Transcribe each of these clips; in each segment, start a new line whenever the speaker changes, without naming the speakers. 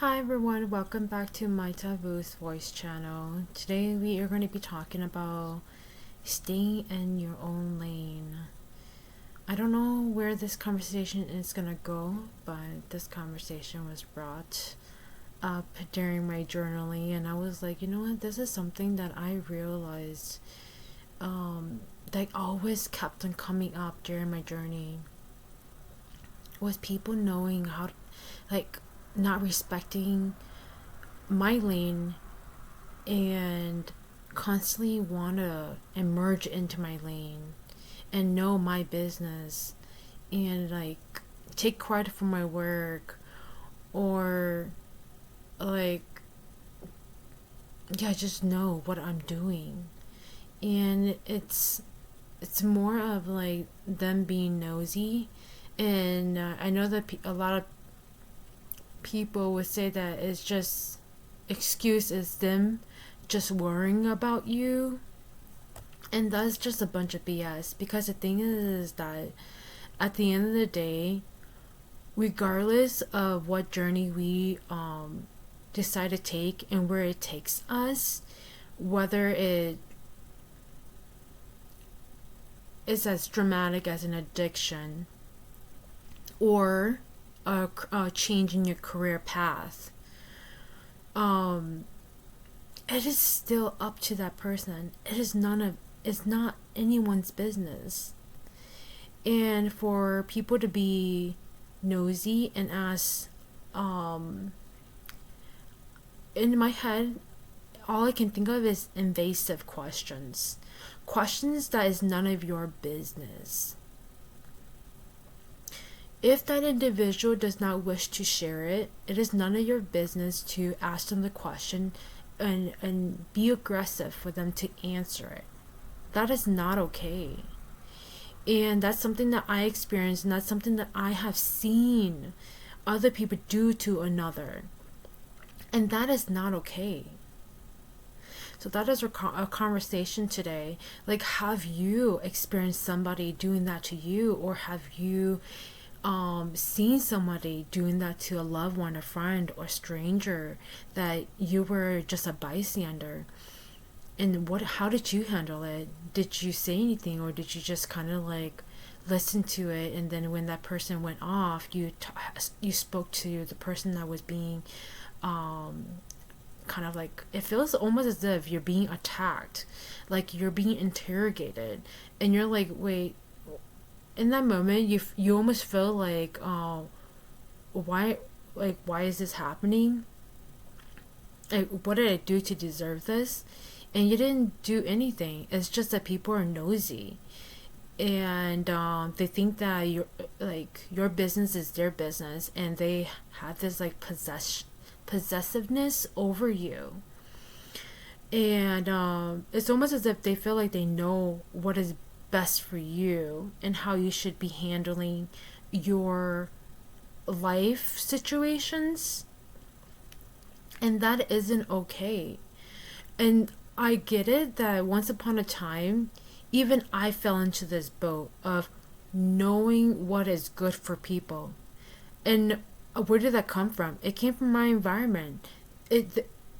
Hi everyone, welcome back to my Taboo's voice channel. Today we are going to be talking about staying in your own lane. I don't know where this conversation is going to go, but this conversation was brought up during my journaling, and I was like, you know what, this is something that I realized that always kept on coming up during my journey, was people knowing how to, like, not respecting my lane and constantly want to emerge into my lane and know my business and like take credit for my work, or like, yeah, just know what I'm doing. And it's more of like them being nosy. And I know that a lot of people would say that it's just excuse is them just worrying about you, and that's just a bunch of BS. Because the thing is that at the end of the day, regardless of what journey we decide to take and where it takes us, whether it is as dramatic as an addiction or a change in your career path, it is still up to that person. It's not anyone's business. And for people to be nosy and ask, in my head, all I can think of is invasive questions. Questions that is none of your business. If that individual does not wish to share it, it is none of your business to ask them the question and be aggressive for them to answer it. That is not okay. And that's something that I experienced, and that's something that I have seen other people do to another. And that is not okay. So that is a conversation today. Like, have you experienced somebody doing that to you, or have you seen somebody doing that to a loved one, a friend, or stranger, that you were just a bystander? And how did you handle it? Did you say anything, or did you just kind of like listen to it, and then when that person went off, you spoke to the person that was being kind of like, it feels almost as if you're being attacked, like you're being interrogated, and you're like, wait, in that moment you almost feel like, oh, why is this happening? Like, what did I do to deserve this? And you didn't do anything. It's just that people are nosy, and they think that your business is their business, and they have this like possessiveness over you. And it's almost as if they feel like they know what is best for you and how you should be handling your life situations, and that isn't okay. And I get it that once upon a time, even I fell into this boat of knowing what is good for people. And where did that come from? It came from my environment.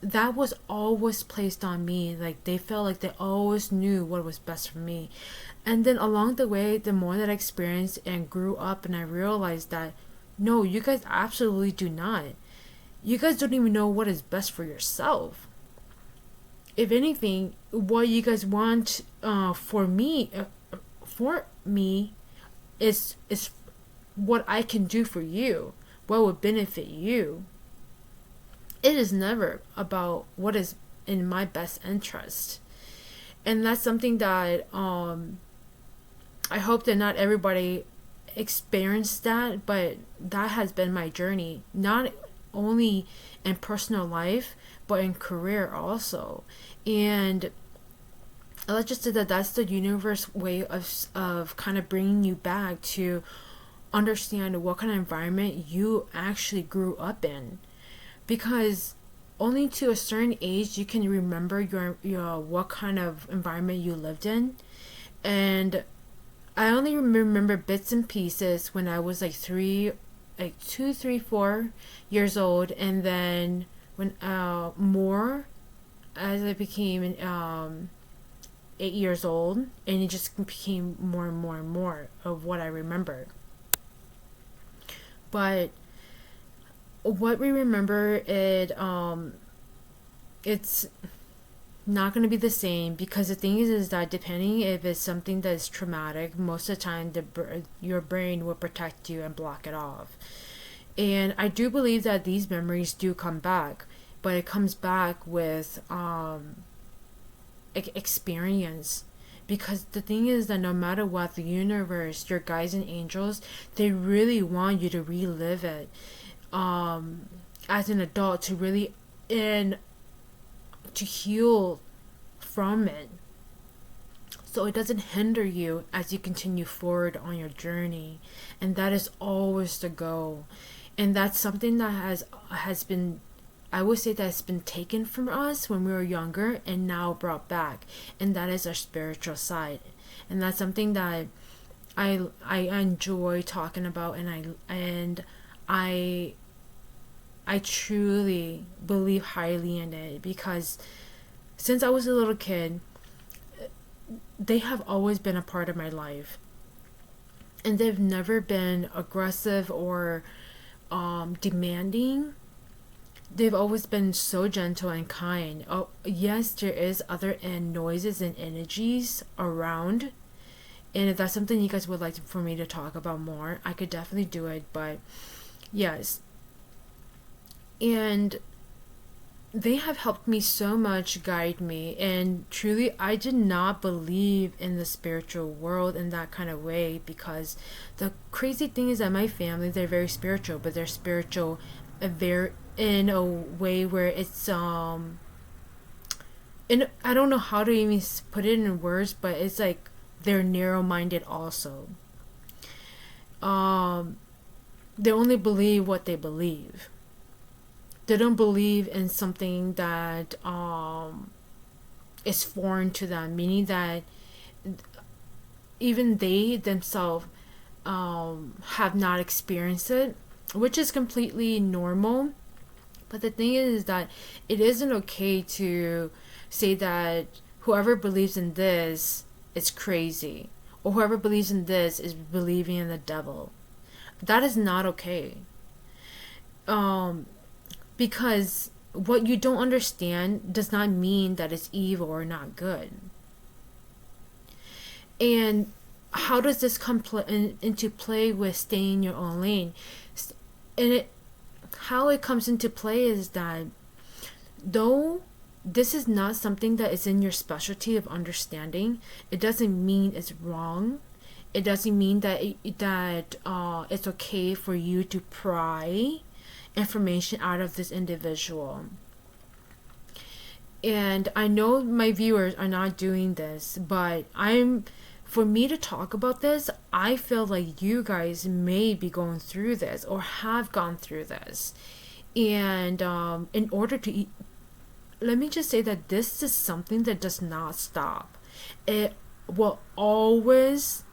That was always placed on me. Like, they felt like they always knew what was best for me. And then along the way, the more that I experienced and grew up, and I realized that no, you guys absolutely do not. You guys don't even know what is best for yourself. If anything, what you guys want for me is what I can do for you, what would benefit you. It is never about what is in my best interest. And that's something that I hope that not everybody experienced that, but that has been my journey, not only in personal life but in career also. And let's just say that that's the universe way of kind of bringing you back to understand what kind of environment you actually grew up in, because only to a certain age you can remember your what kind of environment you lived in. And I only remember bits and pieces when I was like 3 like 2, 3, 4 years old, and then when more as I became 8 years old, and it just became more and more and more of what I remember. But what we remember, it's not going to be the same, because the thing is that depending if it's something that is traumatic, most of the time your brain will protect you and block it off. And I do believe that these memories do come back, but it comes back with experience. Because the thing is that no matter what, the universe, your guides and angels, they really want you to relive it as an adult, to really and to heal from it, so it doesn't hinder you as you continue forward on your journey. And that is always the goal. And that's something that has been, I would say, that's been taken from us when we were younger and now brought back, and that is our spiritual side. And that's something that I enjoy talking about, and I truly believe highly in it, because since I was a little kid, they have always been a part of my life. And they've never been aggressive or demanding. They've always been so gentle and kind. Oh, yes, there is other noises and energies around. And if that's something you guys would like for me to talk about more, I could definitely do it. But yes. And they have helped me so much, guide me, and truly I did not believe in the spiritual world in that kind of way, because the crazy thing is that my family, they're very spiritual, but they're spiritual in a way where it's and I don't know how to even put it in words, but it's like they're narrow-minded also. They only believe what they believe. They don't believe in something that is foreign to them, meaning that even they themselves have not experienced it, which is completely normal. But the thing is that it isn't okay to say that whoever believes in this is crazy, or whoever believes in this is believing in the devil. That is not okay. Because what you don't understand does not mean that it's evil or not good. And how does this come into play with staying in your own lane? And how it comes into play is that though this is not something that is in your specialty of understanding, it doesn't mean it's wrong. It doesn't mean that it's okay for you to pry information out of this individual. And I know my viewers are not doing this, but for me to talk about this, I feel like you guys may be going through this or have gone through this. And in order to let me just say that this is something that does not stop. It will always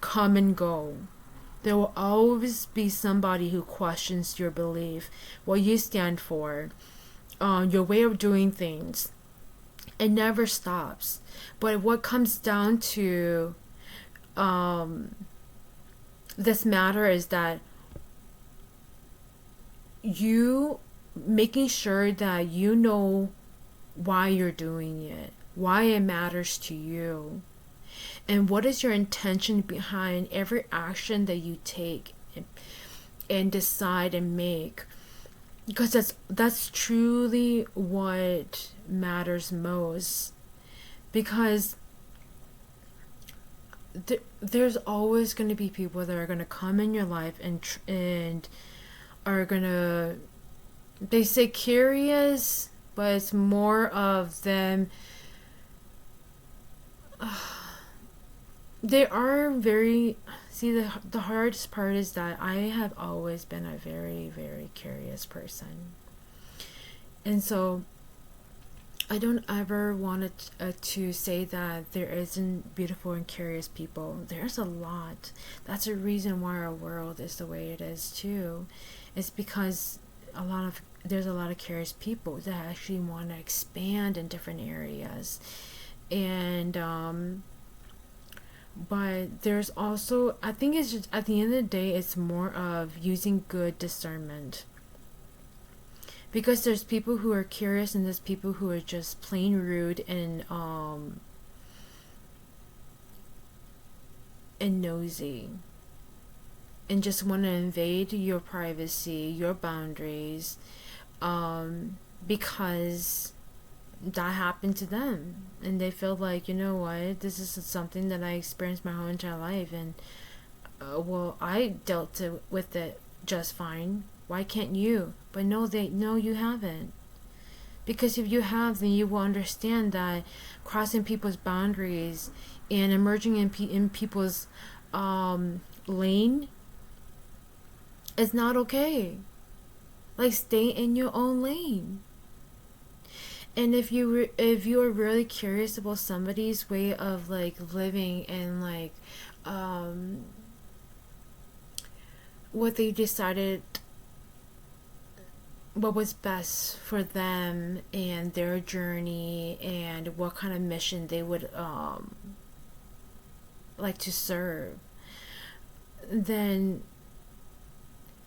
come and go. There will always be somebody who questions your belief, what you stand for, your way of doing things. It never stops. But what comes down to this matter is that you making sure that you know why you're doing it, why it matters to you. And what is your intention behind every action that you take and decide and make? Because that's truly what matters most. Because there's always going to be people that are going to come in your life and are going to, they say curious, but it's more of them. They are very, see, the hardest part is that I have always been a very, very curious person. And so I don't ever want to say that there isn't beautiful and curious people. There's a lot. That's a reason why our world is the way it is too. It's because there's a lot of curious people that actually want to expand in different areas, and but there's also, I think it's just at the end of the day, it's more of using good discernment, because there's people who are curious and there's people who are just plain rude and nosy and just want to invade your privacy, your boundaries, because that happened to them and they feel like, you know what, this is something that I experienced my whole entire life, and well, I with it just fine. Why can't you? But no, you haven't. Because if you have, then you will understand that crossing people's boundaries and emerging in people's lane is not okay. Like, stay in your own lane. And if you are really curious about somebody's way of like living and like um what they decided, what was best for them and their journey and what kind of mission they would like to serve, then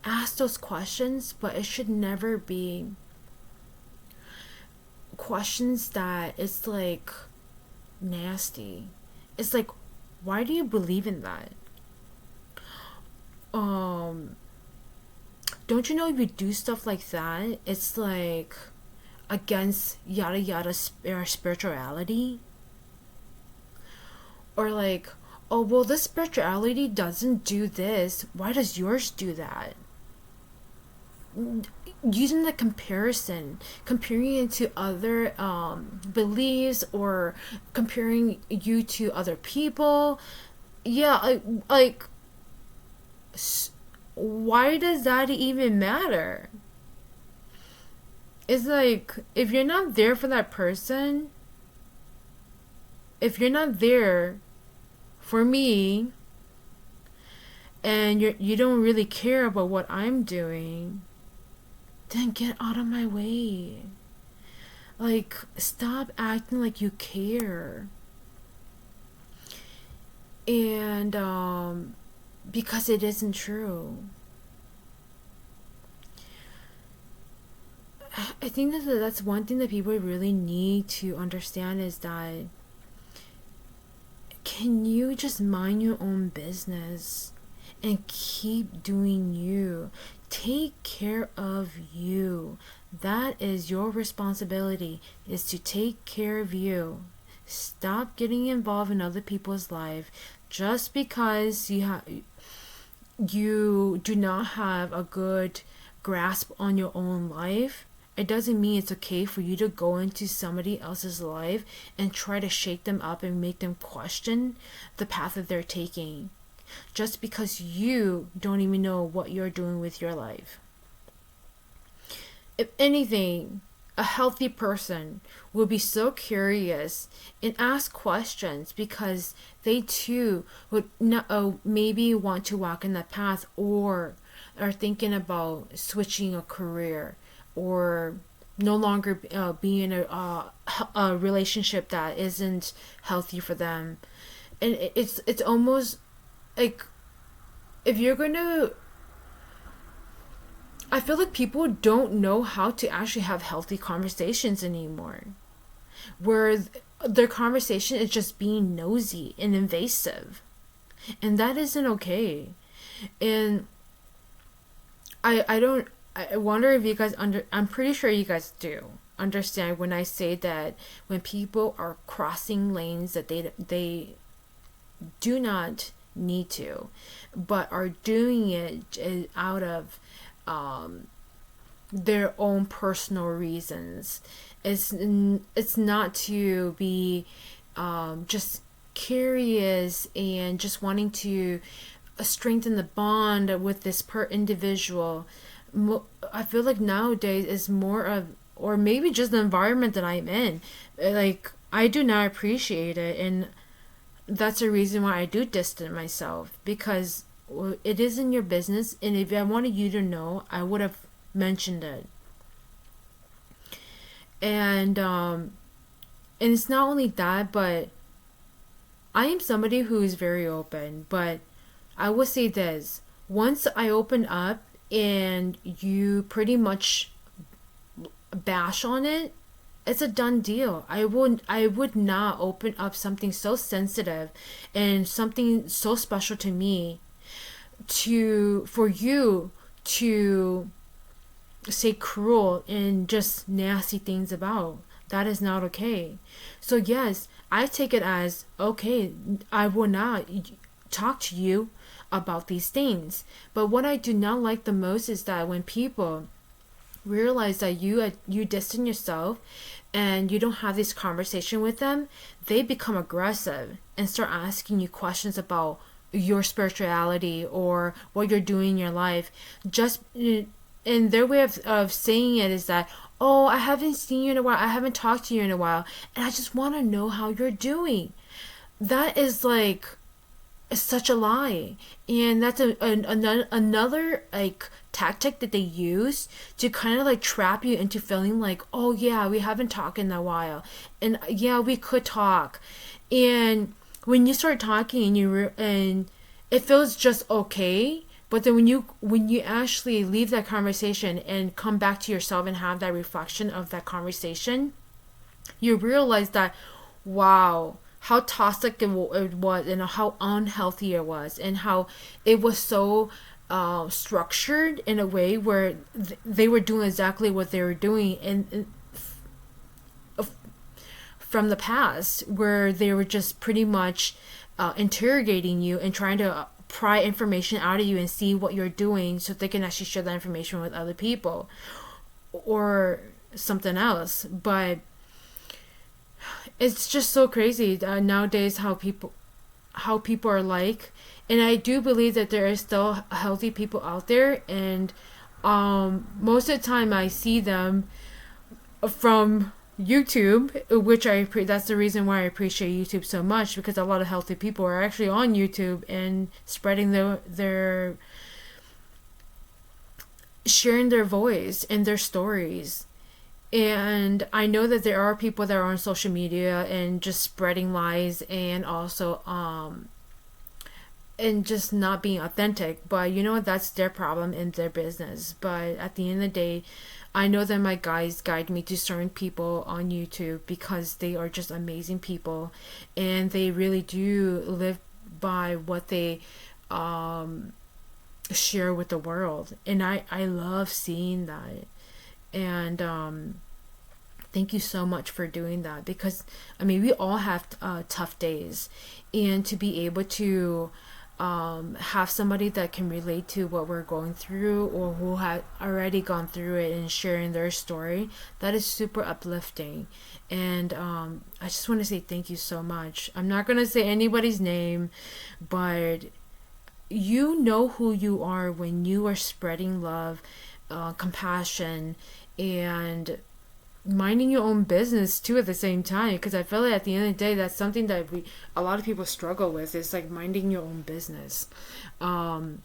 ask those questions, but it should never be questions that it's like nasty. It's like, why do you believe in that? Um, don't you know if you do stuff like that, it's like against yada yada spirituality? Or like, oh, well, this spirituality doesn't do this. Why does yours do that? Using the comparing it to other beliefs, or comparing you to other people. Yeah, like why does that even matter? It's like, if you're not there for that person, if you're not there for me, and you don't really care about what I'm doing, then get out of my way. Like, stop acting like you care. And because it isn't true. I think that's one thing that people really need to understand, is that, can you just mind your own business and keep doing you? Take care of you. That is your responsibility, is to take care of you. Stop getting involved in other people's life just because you do not have a good grasp on your own life. It doesn't mean it's okay for you to go into somebody else's life and try to shake them up and make them question the path that they're taking, just because you don't even know what you're doing with your life. If anything, a healthy person will be so curious and ask questions, because they too would not, maybe want to walk in that path, or are thinking about switching a career, or no longer be in a relationship that isn't healthy for them. And it's almost like, if you're gonna, I feel like people don't know how to actually have healthy conversations anymore, where their conversation is just being nosy and invasive, and that isn't okay. And I wonder if you guys I'm pretty sure you guys do understand when I say that when people are crossing lanes that they do not need to, but are doing it out of their own personal reasons. It's not to be just curious and just wanting to strengthen the bond with this per individual. I feel like nowadays is more of or maybe just the environment that I'm in. Like, I do not appreciate it, and that's the reason why I do distance myself, because it isn't your business, and if I wanted you to know, I would have mentioned it. And it's not only that, but I am somebody who is very open, but I will say this: once I open up and you pretty much bash on it, it's a done deal. I would not open up something so sensitive and something so special to me to for you to say cruel and just nasty things about. That is not okay. So yes, I take it as okay, I will not talk to you about these things. But what I do not like the most is that when people realize that you distance yourself and you don't have this conversation with them, they become aggressive and start asking you questions about your spirituality or what you're doing in your life. Just and their way of saying it is that, oh, I haven't seen you in a while, I haven't talked to you in a while, and I just want to know how you're doing. That is like such a lie, and that's another like tactic that they use to kind of like trap you into feeling like, oh yeah, we haven't talked in a while, and yeah, we could talk. And when you start talking and and it feels just okay, but then when you actually leave that conversation and come back to yourself and have that reflection of that conversation, you realize that, wow, how toxic it was, and how unhealthy it was, and how it was so structured in a way where they were doing exactly what they were doing and from the past, where they were just pretty much interrogating you and trying to pry information out of you and see what you're doing so they can actually share that information with other people or something else. But it's just so crazy nowadays how people are like, and I do believe that there is still healthy people out there, and most of the time I see them from YouTube, which that's the reason why I appreciate YouTube so much, because a lot of healthy people are actually on YouTube and spreading their sharing their voice and their stories. And I know that there are people that are on social media and just spreading lies, and also and just not being authentic. But you know what, that's their problem and their business. But at the end of the day, I know that my guys guide me to certain people on YouTube because they are just amazing people, and they really do live by what they share with the world. And I love seeing that. And thank you so much for doing that, because I mean, we all have tough days, and to be able to have somebody that can relate to what we're going through, or who had already gone through it, and sharing their story, that is super uplifting. And I just want to say thank you so much. I'm not going to say anybody's name, but you know who you are when you are spreading love, compassion, and minding your own business too at the same time, because I feel like at the end of the day, that's something that a lot of people struggle with, is like minding your own business. And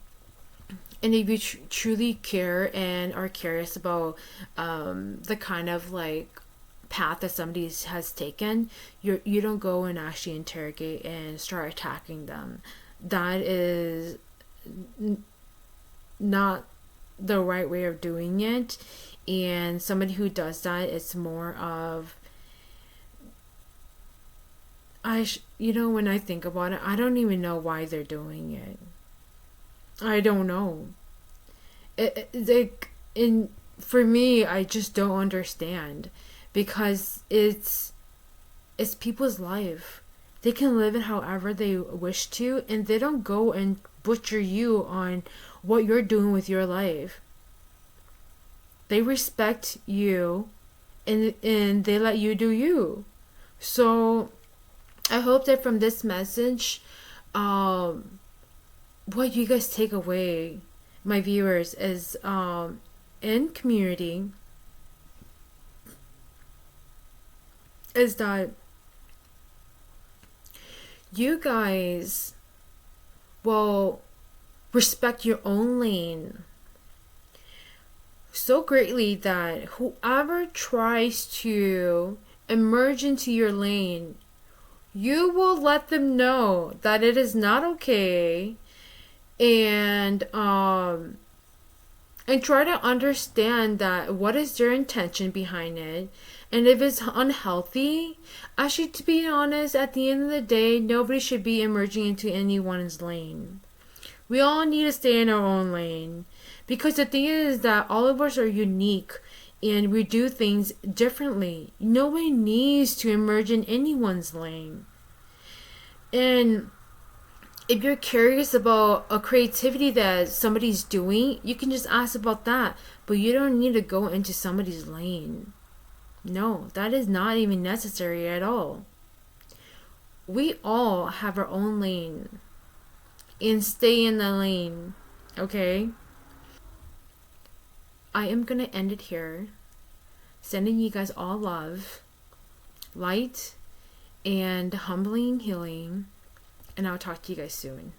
if you truly care and are curious about the kind of like path that somebody has taken, you don't go and actually interrogate and start attacking them. That is not the right way of doing it. And somebody who does that, it's more of, when I think about it, I don't even know why they're doing it. I don't know. For me, I just don't understand, because it's people's life. They can live it however they wish to, and they don't go and butcher you on what you're doing with your life. They respect you, and they let you do you. So I hope that from this message, what you guys take away, my viewers, is in community, is that you guys will respect your own lane so greatly that whoever tries to emerge into your lane, you will let them know that it is not okay, and and try to understand that what is their intention behind it, and if it's unhealthy. Actually, to be honest, at the end of the day, nobody should be emerging into anyone's lane. We all need to stay in our own lane, because the thing is that all of us are unique and we do things differently. Nobody needs to emerge in anyone's lane. And if you're curious about a creativity that somebody's doing, you can just ask about that. But you don't need to go into somebody's lane. No, that is not even necessary at all. We all have our own lane. And stay in the lane. Okay? I am going to end it here. Sending you guys all love, light, and humbling healing. And I'll talk to you guys soon.